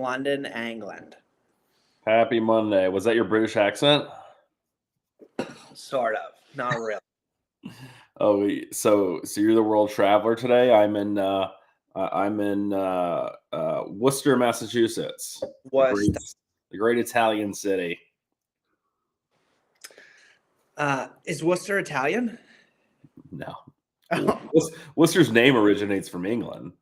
London, England. Happy Monday. Was that your British accent? Sort of. Not really. Oh, so you're the world traveler today. I'm in Worcester, Massachusetts, the great Italian city. Is Worcester Italian? No. Worcester's name originates from England.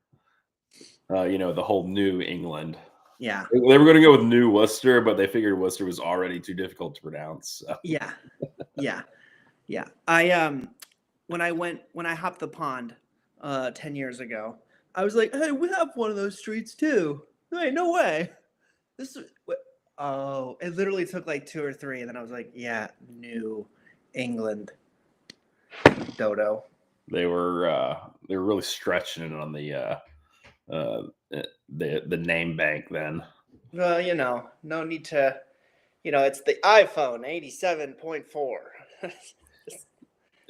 The whole New England. Yeah. They were going to go with New Worcester, but they figured Worcester was already too difficult to pronounce. So. Yeah. When I hopped the pond 10 years ago, I was like, hey, we have one of those streets too. Hey, no way. It literally took like 2 or 3, and then I was like, yeah, New England. Dodo. They were really stretching it on the name bank then. Well, no need to, it's the iPhone 87.4.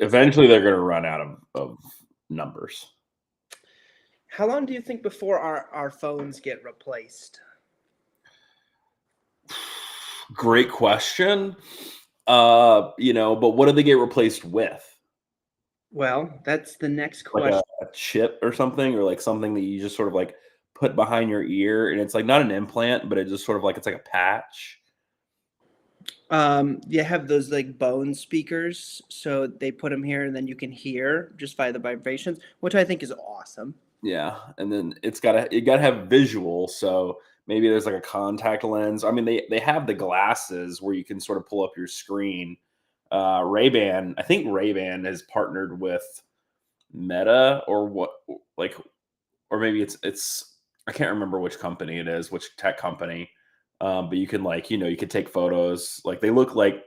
Eventually, they're going to run out of numbers. How long do you think before our phones get replaced? Great question. But what do they get replaced with? Well, that's the next question. Like a chip or something, or like something that you just sort of like put behind your ear, and it's like not an implant, but it just sort of like it's like a patch. You have those like bone speakers, so they put them here, and then you can hear just by the vibrations, which I think is awesome. Yeah, and then you gotta have visual, so maybe there's like a contact lens. I mean, they have the glasses where you can sort of pull up your screen. Ray-Ban, I think Ray-Ban has partnered with Meta or maybe it's I can't remember which company it is, which tech company. But you can you could take photos. Like they look like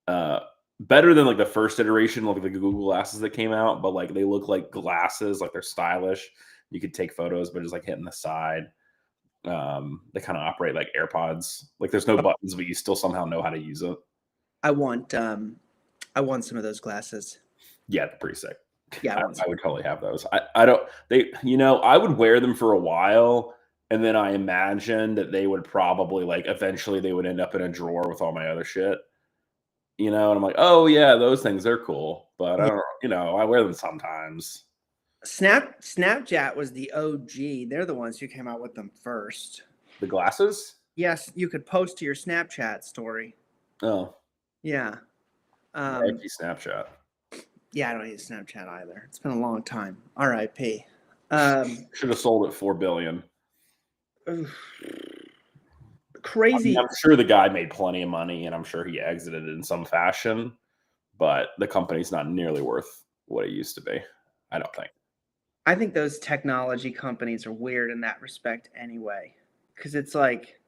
better than like the first iteration of the Google glasses that came out, but like they look like glasses, like they're stylish. You could take photos, but just like hitting the side. They kind of operate like AirPods. Like there's no buttons, but you still somehow know how to use it. I want some of those glasses. Yeah, they're pretty sick. Yeah, I would totally have those. I would wear them for a while, and then I imagine that they would probably eventually they would end up in a drawer with all my other shit. And I'm like, oh yeah, those things, they're cool, but I don't, I wear them sometimes. Snapchat was the OG. They're the ones who came out with them first. The glasses? Yes, you could post to your Snapchat story. Oh. Yeah. I use Snapchat. Yeah, I don't use Snapchat either. It's been a long time. R.I.P. Should have sold it $4 billion. Crazy. I'm sure the guy made plenty of money, and I'm sure he exited in some fashion, but the company's not nearly worth what it used to be. I don't think. I think those technology companies are weird in that respect anyway, because it's like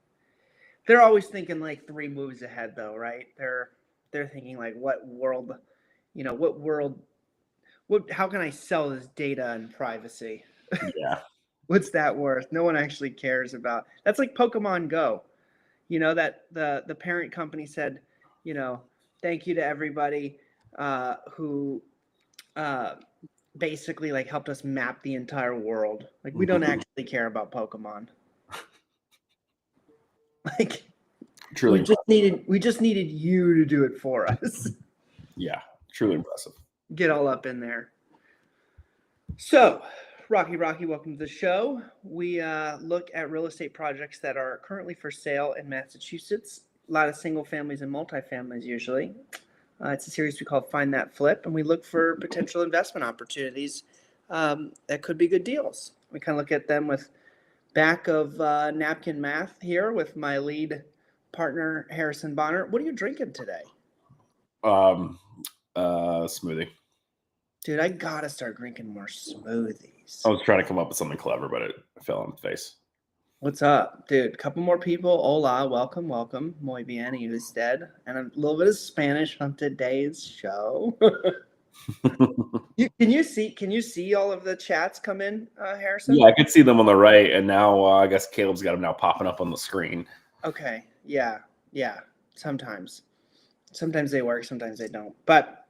they're always thinking like 3 moves ahead, though, right? They're thinking like, how can I sell this data and privacy? Yeah. What's that worth? No one actually cares about. That's like Pokemon Go. That the parent company said, thank you to everybody who basically helped us map the entire world. Like we don't actually care about Pokemon. Truly we just needed you to do it for us. Yeah, truly impressive. Get all up in there. So, Rocky, welcome to the show. We look at real estate projects that are currently for sale in Massachusetts. A lot of single families and multifamilies usually. It's a series we call Find That Flip, and we look for potential investment opportunities that could be good deals. We kind of look at them with back of napkin math here with my lead partner, Harrison Bonner. What are you drinking today? Smoothie. Dude, I gotta start drinking more smoothies. I was trying to come up with something clever, but it fell on the face. What's up, dude? Couple more people. Hola, welcome. Muy bien, y usted. And a little bit of Spanish on today's show. Can you see all of the chats come in, Harrison? Yeah, I could see them on the right, and now I guess Caleb's got them now popping up on the screen. Okay. Yeah. Sometimes they work, sometimes they don't. But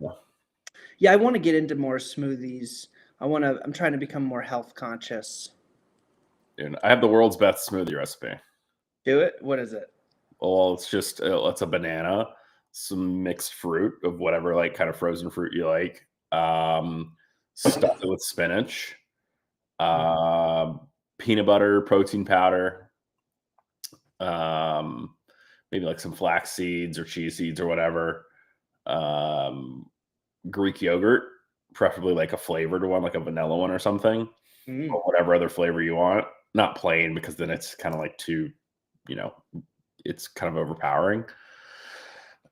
yeah, I want to get into more smoothies. I'm trying to become more health conscious. Dude, I have the world's best smoothie recipe. Do it. What is it? Well, it's just it's a banana, some mixed fruit of whatever like kind of frozen fruit you like. Stuff it with spinach, uh, peanut butter, protein powder, um, maybe like some flax seeds or chia seeds or whatever. Um, Greek yogurt, preferably like a flavored one, like a vanilla one or something, Mm. or whatever other flavor you want. Not plain because then it's kind of like too, you know, it's kind of overpowering.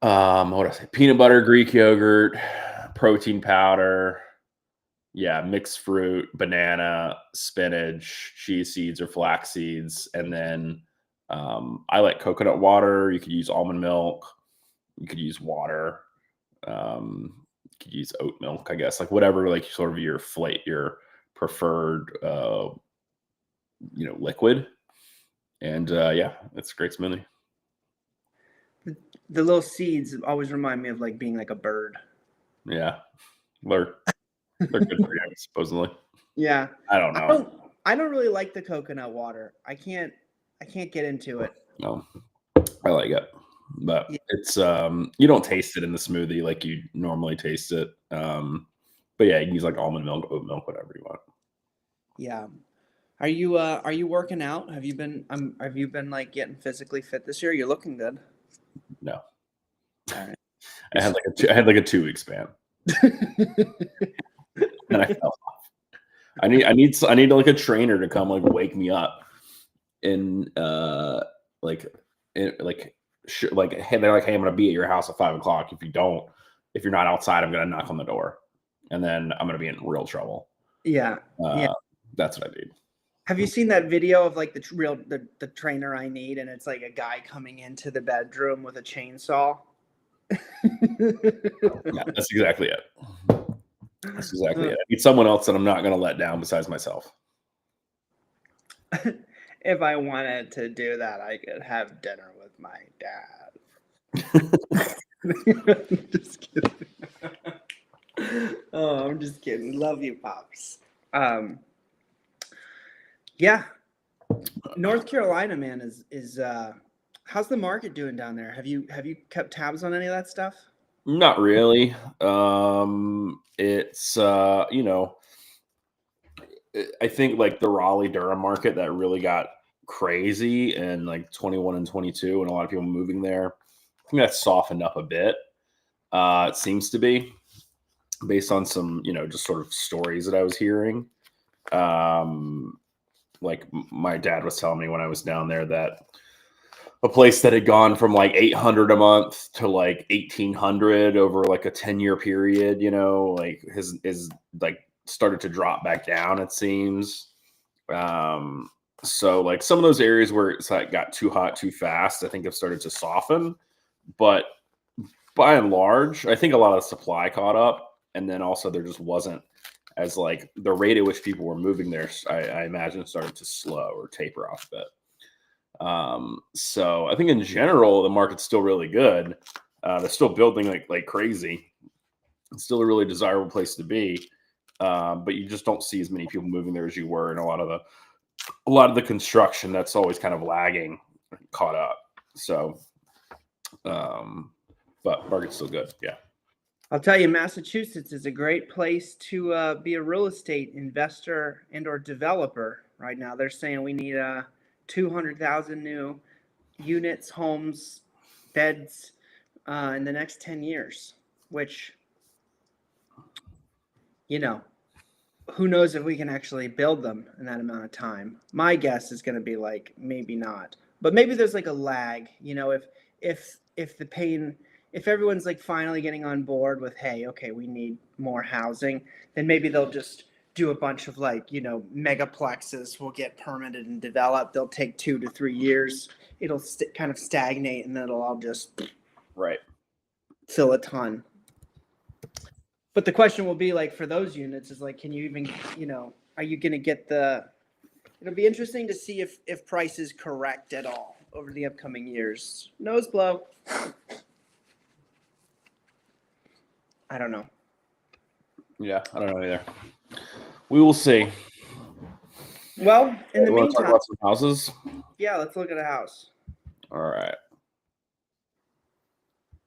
What do I say? Peanut butter, Greek yogurt, protein powder, yeah, mixed fruit, banana, spinach, chia seeds or flax seeds, and then I like coconut water. You could use almond milk. You could use water. You could use oat milk, I guess, like whatever, like sort of your preferred, liquid. And yeah, it's a great smoothie. The little seeds always remind me of like being like a bird. Yeah, they're good for you, supposedly. Yeah. I don't know. I don't really like the coconut water. I can't get into it. No, I like it, but Yeah. it's you don't taste it in the smoothie like you normally taste it. But yeah, you can use like almond milk, oat milk, whatever you want. Yeah. Are you working out? Have you been like getting physically fit this year? You're looking good. No, All right. I had like a 2 week span, and I fell off. I need like a trainer to come like wake me up and like hey, they're like, hey, I'm gonna be at your house at 5 o'clock. If you're not outside, I'm gonna knock on the door, and then I'm gonna be in real trouble. Yeah. Yeah. That's what I need. Have you seen that video of like the trainer I need, and it's like a guy coming into the bedroom with a chainsaw? Yeah, that's exactly it. That's exactly it. I need someone else that I'm not gonna let down besides myself. If I wanted to do that, I could have dinner with my dad. Just kidding. Oh, I'm just kidding. Love you, Pops. Yeah. North Carolina, man, is how's the market doing down there? Have you kept tabs on any of that stuff? Not really. It's I think like the Raleigh Durham market that really got crazy in like 21 and 22, and a lot of people moving there. I think that's softened up a bit. It seems to be based on some, just sort of stories that I was hearing. Like my dad was telling me when I was down there that a place that had gone from like 800 a month to like 1800 over like a 10-year period, like is like started to drop back down, it seems. So like some of those areas where it's like got too hot too fast, I think have started to soften, but by and large, I think a lot of the supply caught up, and then also there just wasn't as like the rate at which people were moving there, I imagine started to slow or taper off a bit. So I think in general, the market's still really good. They're still building like crazy. It's still a really desirable place to be. But you just don't see as many people moving there as you were, and a lot of the construction that's always kind of lagging caught up. So, but market's still good. Yeah. I'll tell you, Massachusetts is a great place to be a real estate investor and or developer. Right now, they're saying we need 200,000 new units, homes, beds in the next 10 years, which, who knows if we can actually build them in that amount of time. My guess is going to be like maybe not, but maybe there's like a lag. If everyone's like finally getting on board with, hey, okay, we need more housing, then maybe they'll just do a bunch of like, megaplexes will get permitted and developed. They'll take 2 to 3 years. It'll kind of stagnate, and then it'll all just right fill a ton. But the question will be like for those units is like, can you even, are you going to get it'll be interesting to see if prices correct at all over the upcoming years. Nose blow. I don't know. Yeah, I don't know either. We will see. Well, in the meantime, talk about some houses. yeah, let's look at a house. All right.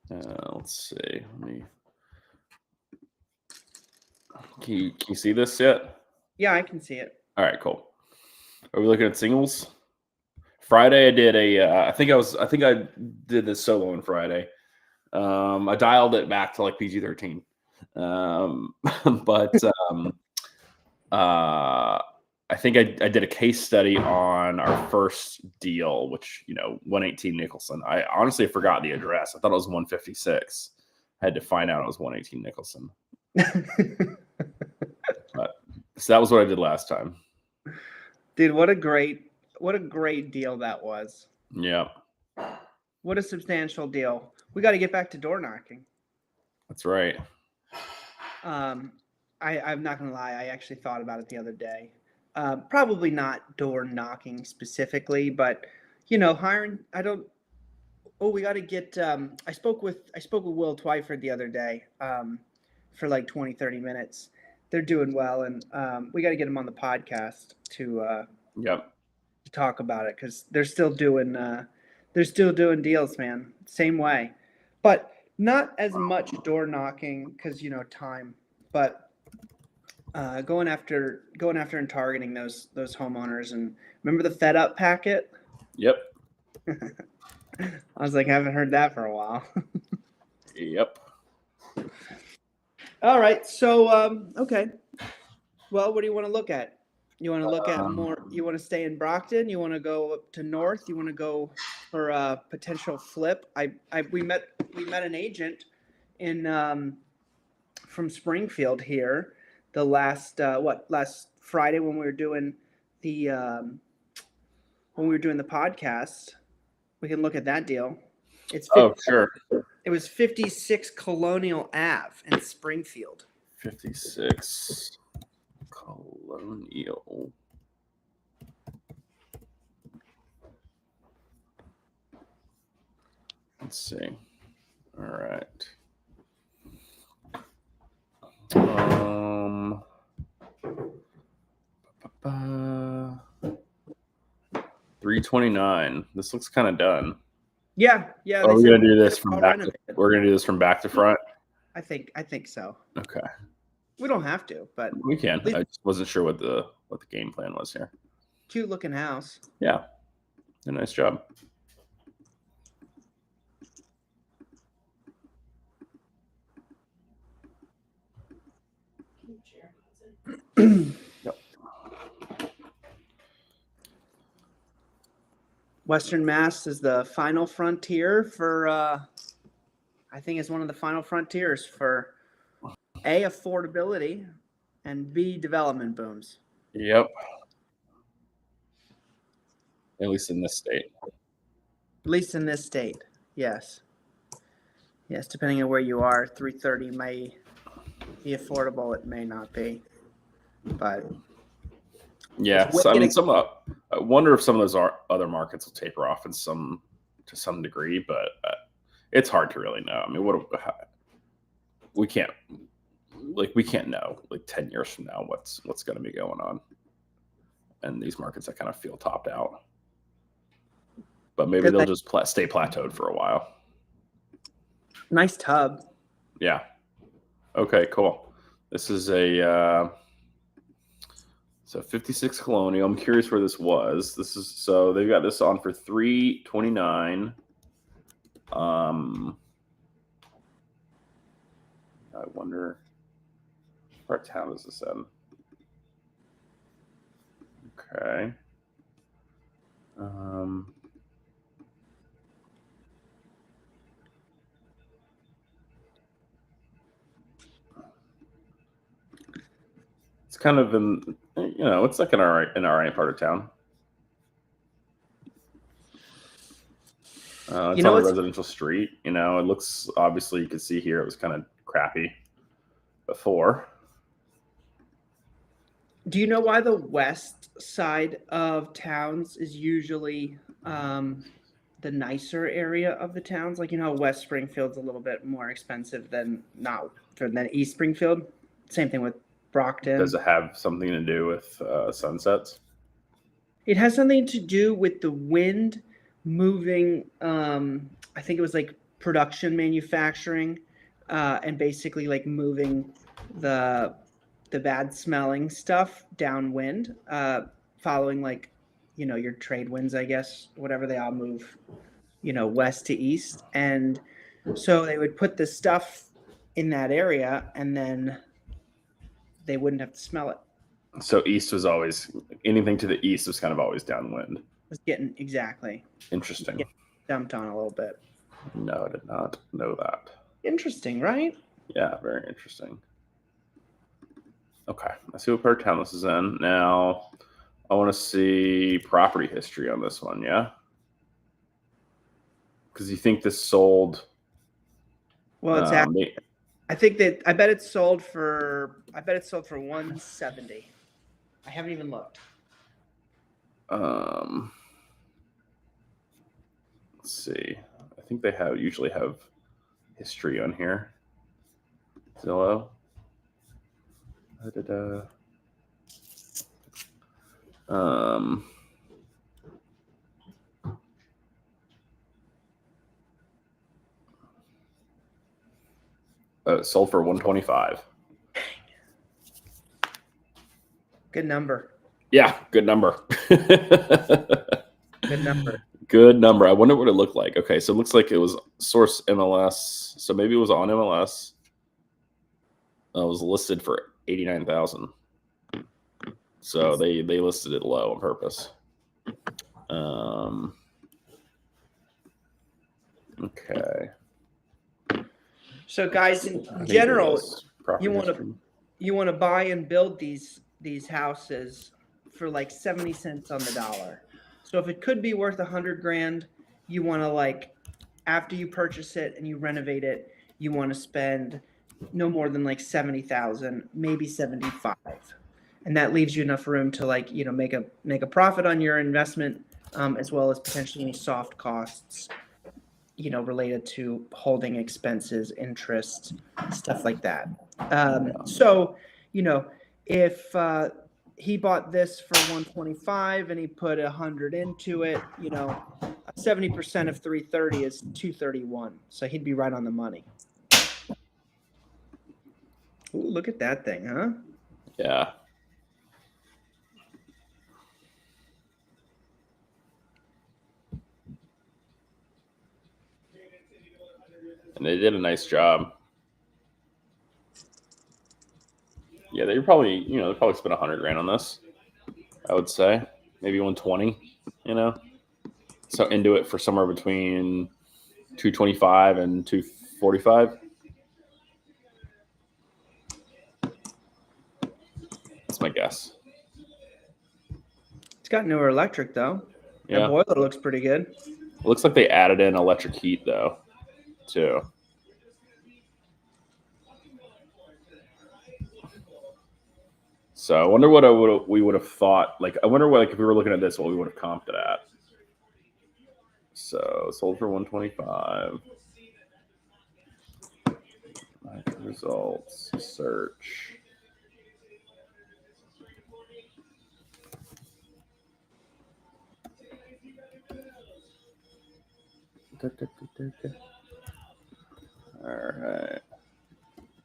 Let's see. Can you see this yet? Yeah, I can see it. All right, cool. Are we looking at singles? Friday, I did I think I did this solo on Friday. I dialed it back to like PG-13. But I think I did a case study on our first deal, which 118 Nicholson. I honestly forgot the address. I thought it was 156. I had to find out it was 118 Nicholson. But so that was what I did last time. Dude, what a great deal that was. Yeah. What a substantial deal. We got to get back to door knocking. That's right. I'm not gonna lie, I actually thought about it the other day. Probably not door knocking specifically, but hiring. We got to get. I spoke with Will Twyford the other day for like 20-30 minutes. They're doing well, and we got to get them on the podcast to talk about it, because they're still doing deals, man. Same way, but not as much door knocking because time, but going after and targeting those homeowners. And remember the Fed Up packet? Yep. I was like, I haven't heard that for a while. Yep. All right. So, okay. Well, what do you want to look at? You want to look at more? You want to stay in Brockton? You want to go up to North? You want to go for a potential flip? We met an agent in from Springfield here the last Friday when we were doing the podcast. We can look at that deal. Sure. It was 56 Colonial Ave in Springfield. 56 Colonial. Let's see. All right. 329. This looks kind of done. Yeah. Are we gonna do this from back? We're gonna do this from back to front. I think so. Okay. We don't have to, but we can. I just wasn't sure what the game plan was here. Cute looking house. Yeah. A nice job. Yep. Western Mass is the final frontier for I think it's one of the final frontiers for A, affordability, and B, development booms. Yep. At least in this state. Yes. Yes, depending on where you are, 330 may be affordable. It may not be. But yeah, so, I mean, I wonder if some of those other markets will taper off to some degree, but it's hard to really know. I mean, we can't know like 10 years from now what's going to be going on, and these markets that kind of feel topped out. But maybe they'll just stay plateaued for a while. Nice tub. Yeah. Okay, cool. This is a 56 Colonial. I'm curious where this was. So they've got this on for $329. I wonder what town is this in? Okay. It's kind of in, it's like an all right part of town. It's on a residential street. It looks, obviously you can see here it was kind of crappy before. Do you know why the west side of towns is usually the nicer area of the towns? Like, West Springfield's a little bit more expensive than East Springfield. Same thing with Brockton. Does it have something to do with sunsets? It has something to do with the wind moving. I think it was like production manufacturing, and basically like moving the bad smelling stuff downwind, following like your trade winds, I guess, whatever they all move, west to east, and so they would put the stuff in that area, and then they wouldn't have to smell it. So east was always anything to the east was kind of always downwind. Was getting exactly Interesting. getting dumped on a little bit. No, I did not know that. Interesting, right? Yeah, very interesting. Okay, let's see what part of town this is in. Now, I want to see property history on this one, yeah? Because you think this sold... Well, it's I bet it sold for 170. I haven't even looked. Let's see. I think they usually have history on here. Zillow. It sold for 125. Good number. Yeah, good number. Good number. Good number. I wonder what it looked like. Okay, so it looks like it was source MLS. So maybe it was on MLS. It was listed for 89,000. So they listed it low on purpose. Okay. So guys, in general, you want to buy and build these houses for like 70 cents on the dollar. So if it could be worth $100,000, you want to, like, after you purchase it and you renovate it, you want to spend no more than like 70,000, maybe 75, and that leaves you enough room to, like, make a profit on your investment, as well as potentially any soft costs, related to holding expenses, interest, stuff like that. So, if he bought this for 125 and he put 100 into it, 70% of 330 is 231. So he'd be right on the money. Ooh, look at that thing, huh? Yeah. And they did a nice job. Yeah, they probably, they probably spent $100,000 on this. I would say maybe 120. So into it for somewhere between 225 and 245. That's my guess. It's got newer electric though. Yeah, the boiler looks pretty good. It looks like they added in electric heat though, too. So I wonder what we would have thought. Like, I wonder what, like, if we were looking at this, what we would have comped it at. So sold for 125. Results search. All right.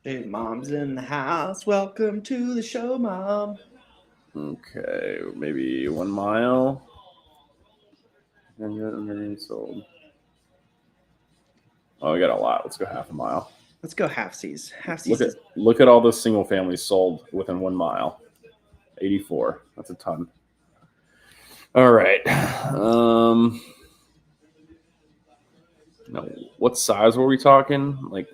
Dude, mom's in the house. Welcome to the show, Mom. Okay, maybe 1 mile. And sold. Oh, we got a lot. Let's go half a mile. Let's go halfsies. Halfsies. Look at all the single families sold within 1 mile. 84. That's a ton. All right. No, what size were we talking? Like,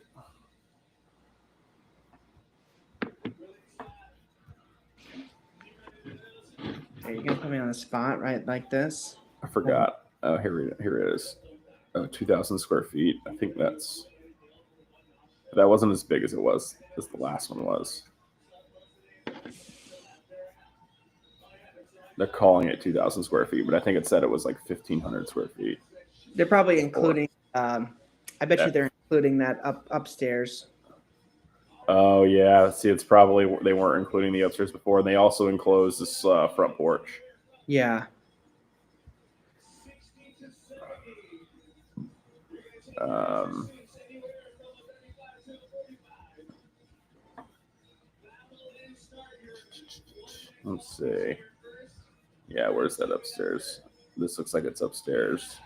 Are you gonna put me on the spot, right, like this? I forgot. Oh, here it is. Oh, 2,000 square feet. I think that wasn't as big as it was as the last one was. They're calling it 2,000 square feet, but I think it said it was like 1,500 square feet. They're probably including. I bet you they're including that upstairs. Oh yeah. See, it's probably they weren't including the upstairs before, and they also enclosed this front porch. Yeah. Let's see. Yeah, where's that upstairs? This looks like it's upstairs.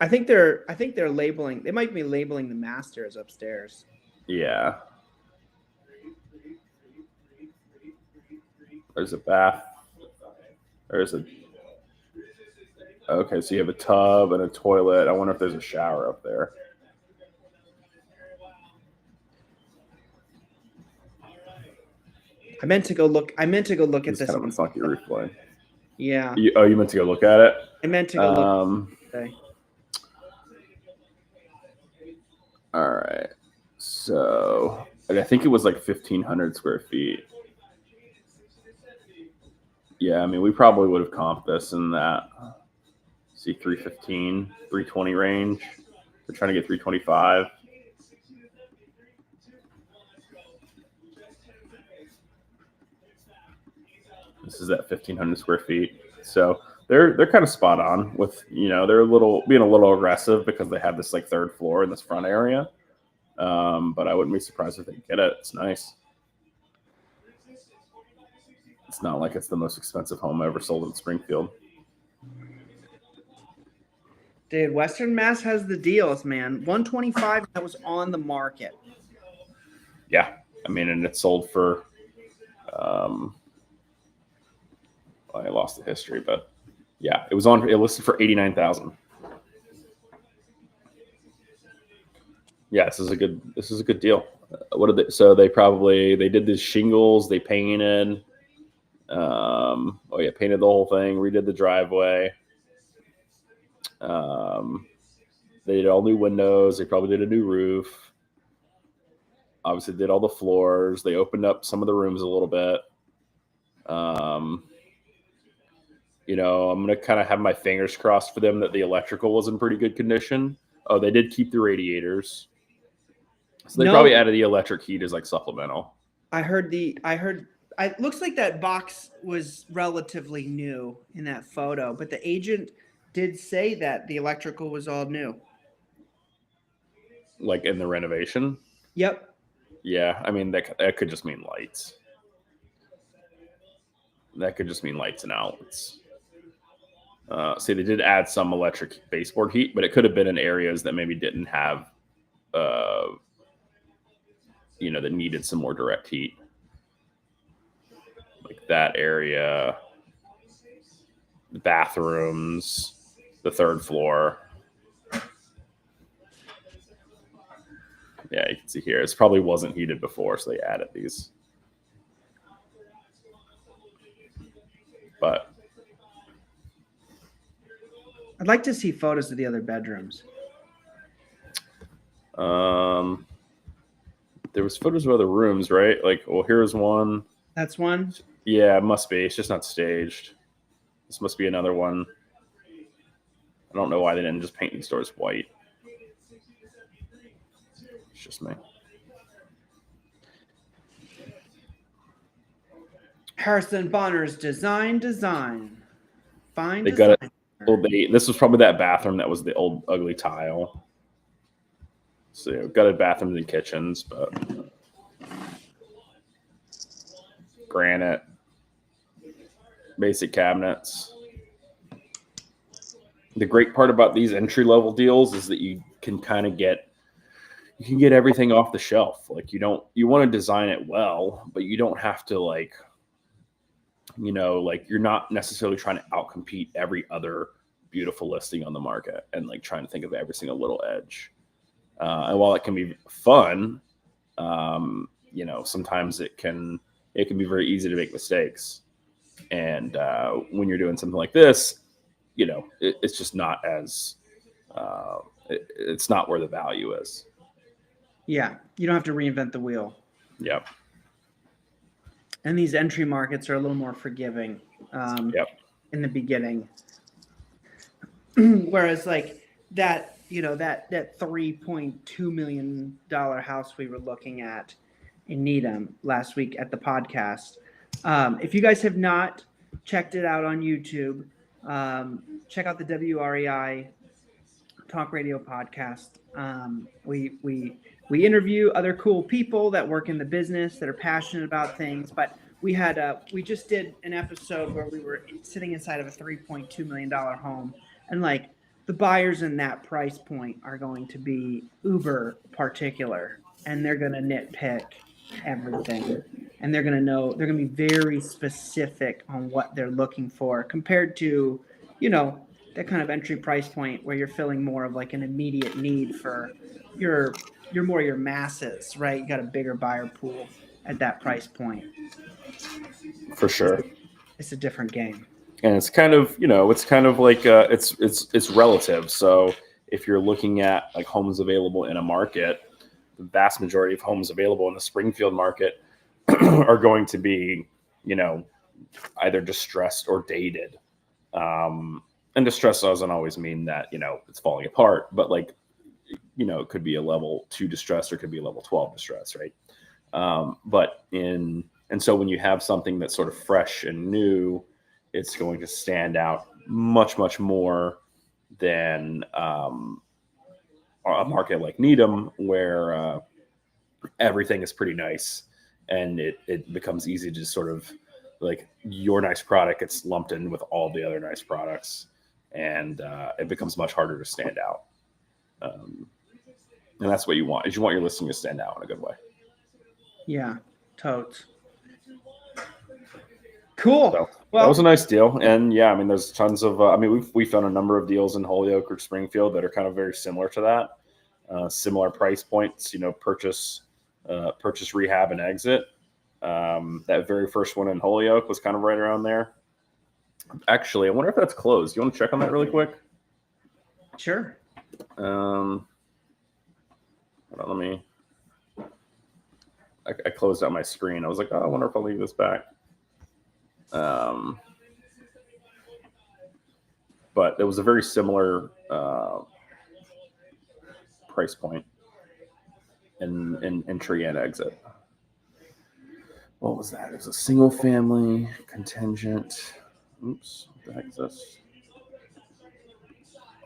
I think they're labeling. They might be labeling the master as upstairs. Yeah. There's a bath. There's a. Okay, so you have a tub and a toilet. I wonder if there's a shower up there. I meant to go look at It's this. kind of a funky roof line. Yeah. You meant to go look at it? I meant to go look. Okay. All right. So I think it was like 1,500 square feet. Yeah, I mean, we probably would have comped this in that, see, 315, 320 range. We're trying to get 325. This is at 1,500 square feet. So they're kind of spot on with, they're being a little aggressive because they have this like third floor in this front area. But I wouldn't be surprised if they get it. It's nice. It's not like it's the most expensive home ever sold in Springfield. Dude, Western Mass has the deals, man. 125 that was on the market. Yeah, I mean, and it sold for. I lost the history, but yeah, it listed for 89,000. Yeah, this is a good deal. What did they? So they did the shingles. They painted. Painted the whole thing. Redid the driveway. They did all new windows. They probably did a new roof. Obviously, did all the floors. They opened up some of the rooms a little bit. I'm gonna kind of have my fingers crossed for them that the electrical was in pretty good condition. Oh, they did keep the radiators. So they probably added the electric heat as like supplemental. It looks like that box was relatively new in that photo, but the agent did say that the electrical was all new. Like in the renovation? Yep. Yeah, I mean, that could just mean lights. That could just mean lights and outlets. See, they did add some electric baseboard heat, but it could have been in areas that maybe didn't have, that needed some more direct heat. Like that area, the bathrooms, the third floor. Yeah, you can see here. It probably wasn't heated before, so they added these. But I'd like to see photos of the other bedrooms. There was photos of other rooms, right? Like, well, here's one. That's one? Yeah, it must be. It's just not staged. This must be another one. I don't know why they didn't just paint these doors white. It's just me. Harrison Bonner's design. Fine. They got it. This was probably that bathroom that was the old ugly tile. So gutted bathrooms and kitchens, but granite, basic cabinets. The great part about these entry level deals is that you can kind of get everything off the shelf. Like you want to design it well, but you don't have to you're not necessarily trying to outcompete every other beautiful listing on the market and like trying to think of every single little edge. And while it can be fun, sometimes it can be very easy to make mistakes. And when you're doing something like this, it's just not as it's not where the value is. Yeah, you don't have to reinvent the wheel. Yep. And these entry markets are a little more forgiving in the beginning. Whereas like that $3.2 million house we were looking at in Needham last week at the podcast. If you guys have not checked it out on YouTube, check out the WREI Talk Radio podcast. We interview other cool people that work in the business that are passionate about things. But we just did an episode where we were sitting inside of a $3.2 million home, and like the buyers in that price point are going to be uber particular, and they're going to nitpick everything, and they're going to be very specific on what they're looking for compared to, that kind of entry price point where you're filling more of like an immediate need for your masses, right? You got a bigger buyer pool at that price point. For sure. It's a different game. And it's kind of, like it's relative. So if you're looking at like homes available in a market, the vast majority of homes available in the Springfield market are going to be, either distressed or dated. And distress doesn't always mean that, it's falling apart, but like, it could be a level 2 distress or it could be a level 12 distress, right? And so when you have something that's sort of fresh and new, it's going to stand out much, much more than a market like Needham, where everything is pretty nice and it becomes easy to sort of like your nice product gets lumped in with all the other nice products. And it becomes much harder to stand out. And that's what you want, is you want your listing to stand out in a good way. Yeah, totes. Cool. So, well, that was a nice deal. And yeah, I mean, there's tons of, we've found a number of deals in Holyoke or Springfield that are kind of very similar to that. Similar price points, purchase, rehab, and exit. That very first one in Holyoke was kind of right around there. Actually, I wonder if that's closed. You want to check on that really quick? Sure. Hold on, let me. I closed out my screen. I was like, oh, I wonder if I'll leave this back. But it was a very similar price point in entry and exit. What was that? It was a single family contingent. Oops, what the heck is this?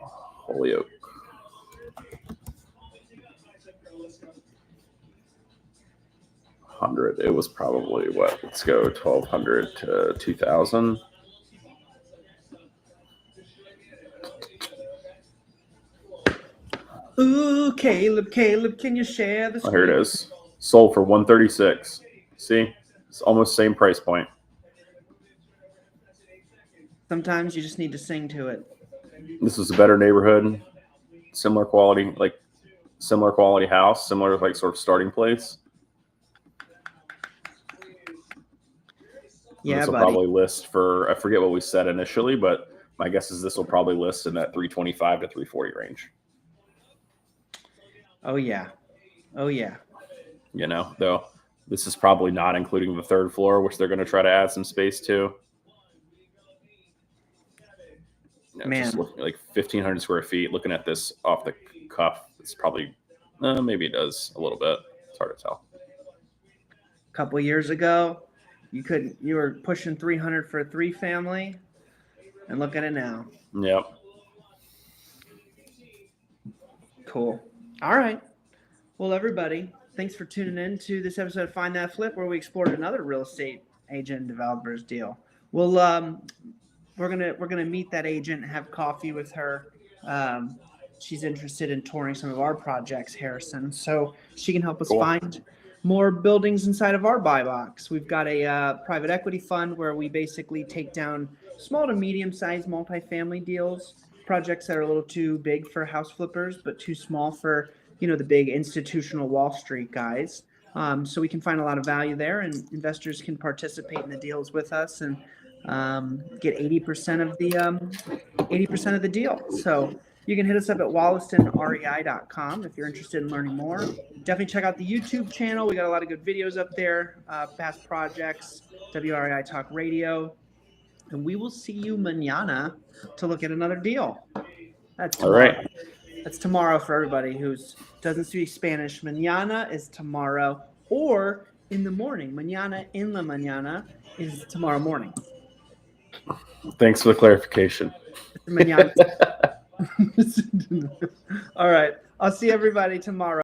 Holyoke. $100. It was probably what? Let's go $1,200 to $2,000. Ooh, Caleb, can you share the screen? Oh, here it is. Sold for $136. See, it's almost same price point. Sometimes you just need to sing to it. This is a better neighborhood, similar quality house, similar like sort of starting place. Yeah, this will buddy. probably list for, I forget what we said initially, but my guess is this will probably list in that 325 to 340 range. Oh yeah. Though this is probably not including the third floor, which they're going to try to add some space to. Man, just like 1,500 square feet. Looking at this off the cuff, it's probably maybe it does a little bit. It's hard to tell. A couple years ago, you were pushing 300 for a 3-family, and look at it now. Yep. Cool. All right. Well, everybody, thanks for tuning in to this episode of Find That Flip, where we explored another real estate agent and developer's deal. We're gonna meet that agent and have coffee with her. She's interested in touring some of our projects, Harrison, so she can help us find more buildings inside of our buy box. We've got a private equity fund where we basically take down small to medium-sized multifamily deals, projects that are a little too big for house flippers, but too small for the big institutional Wall Street guys. So we can find a lot of value there, and investors can participate in the deals with us and get 80% of the deal. So you can hit us up at wollastonrei.com if you're interested in learning more. Definitely check out the YouTube channel. We got a lot of good videos up there, past projects, WREI Talk Radio. And we will see you mañana to look at another deal. That's tomorrow. All right. That's tomorrow for everybody who doesn't speak Spanish. Mañana is tomorrow, or in the morning. Mañana en la mañana is tomorrow morning. Thanks for the clarification. Mañana. All right. I'll see everybody tomorrow.